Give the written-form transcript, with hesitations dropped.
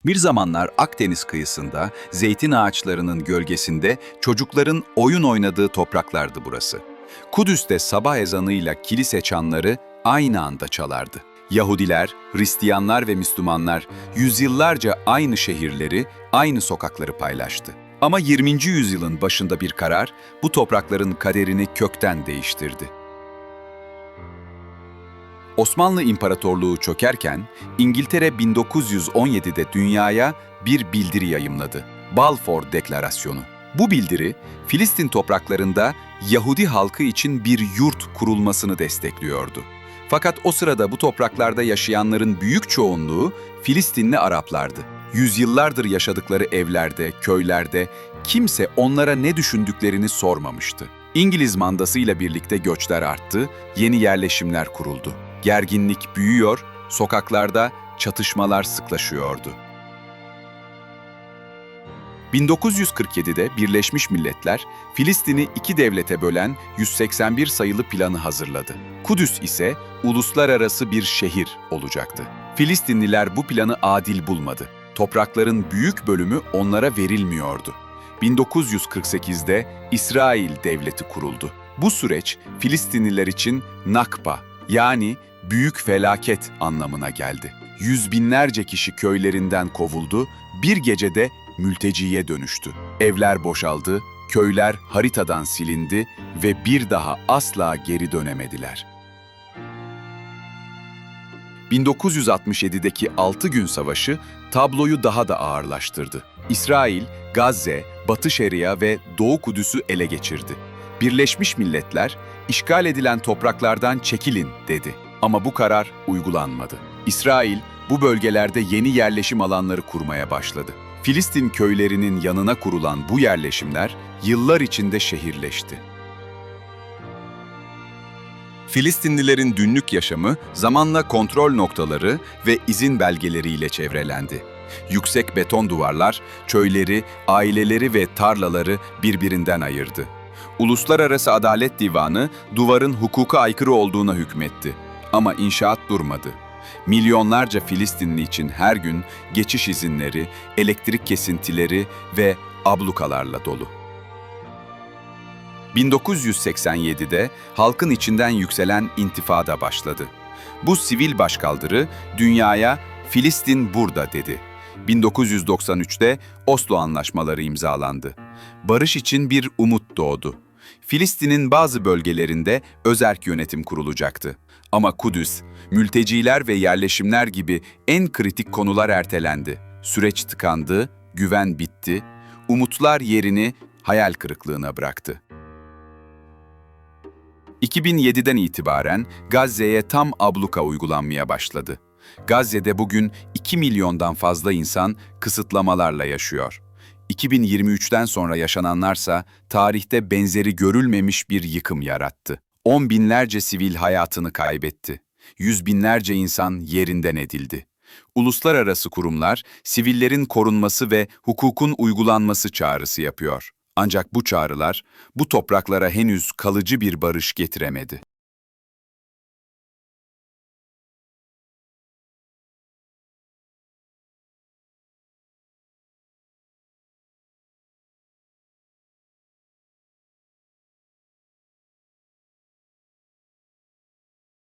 Bir zamanlar Akdeniz kıyısında, zeytin ağaçlarının gölgesinde çocukların oyun oynadığı topraklardı burası. Kudüs'te sabah ezanıyla kilise çanları aynı anda çalardı. Yahudiler, Hristiyanlar ve Müslümanlar yüzyıllarca aynı şehirleri, aynı sokakları paylaştı. Ama 20. yüzyılın başında bir karar bu toprakların kaderini kökten değiştirdi. Osmanlı İmparatorluğu çökerken İngiltere 1917'de dünyaya bir bildiri yayımladı. Balfour Deklarasyonu. Bu bildiri, Filistin topraklarında Yahudi halkı için bir yurt kurulmasını destekliyordu. Fakat o sırada bu topraklarda yaşayanların büyük çoğunluğu Filistinli Araplardı. Yüzyıllardır yaşadıkları evlerde, köylerde kimse onlara ne düşündüklerini sormamıştı. İngiliz mandasıyla birlikte göçler arttı, yeni yerleşimler kuruldu. Gerginlik büyüyor, sokaklarda çatışmalar sıklaşıyordu. 1947'de Birleşmiş Milletler, Filistin'i iki devlete bölen 181 sayılı planı hazırladı. Kudüs ise uluslararası bir şehir olacaktı. Filistinliler bu planı adil bulmadı. Toprakların büyük bölümü onlara verilmiyordu. 1948'de İsrail Devleti kuruldu. Bu süreç Filistinliler için Nakba, yani büyük felaket anlamına geldi. Yüz binlerce kişi köylerinden kovuldu, bir gecede mülteciye dönüştü. Evler boşaldı, köyler haritadan silindi ve bir daha asla geri dönemediler. 1967'deki 6 gün savaşı tabloyu daha da ağırlaştırdı. İsrail, Gazze, Batı Şeria ve Doğu Kudüs'ü ele geçirdi. Birleşmiş Milletler, işgal edilen topraklardan çekilin dedi. Ama bu karar uygulanmadı. İsrail, bu bölgelerde yeni yerleşim alanları kurmaya başladı. Filistin köylerinin yanına kurulan bu yerleşimler yıllar içinde şehirleşti. Filistinlilerin günlük yaşamı zamanla kontrol noktaları ve izin belgeleriyle çevrelendi. Yüksek beton duvarlar, köyleri, aileleri ve tarlaları birbirinden ayırdı. Uluslararası Adalet Divanı duvarın hukuka aykırı olduğuna hükmetti. Ama inşaat durmadı. Milyonlarca Filistinli için her gün geçiş izinleri, elektrik kesintileri ve ablukalarla dolu. 1987'de halkın içinden yükselen intifada başladı. Bu sivil başkaldırı dünyaya "Filistin burada" dedi. 1993'te Oslo Anlaşmaları imzalandı. Barış için bir umut doğdu. Filistin'in bazı bölgelerinde özerk yönetim kurulacaktı. Ama Kudüs, mülteciler ve yerleşimler gibi en kritik konular ertelendi. Süreç tıkandı, güven bitti, umutlar yerini hayal kırıklığına bıraktı. 2007'den itibaren Gazze'ye tam abluka uygulanmaya başladı. Gazze'de bugün 2 milyondan fazla insan kısıtlamalarla yaşıyor. 2023'ten sonra yaşananlarsa tarihte benzeri görülmemiş bir yıkım yarattı. On binlerce sivil hayatını kaybetti. Yüz binlerce insan yerinden edildi. Uluslararası kurumlar, sivillerin korunması ve hukukun uygulanması çağrısı yapıyor. Ancak bu çağrılar, bu topraklara henüz kalıcı bir barış getiremedi.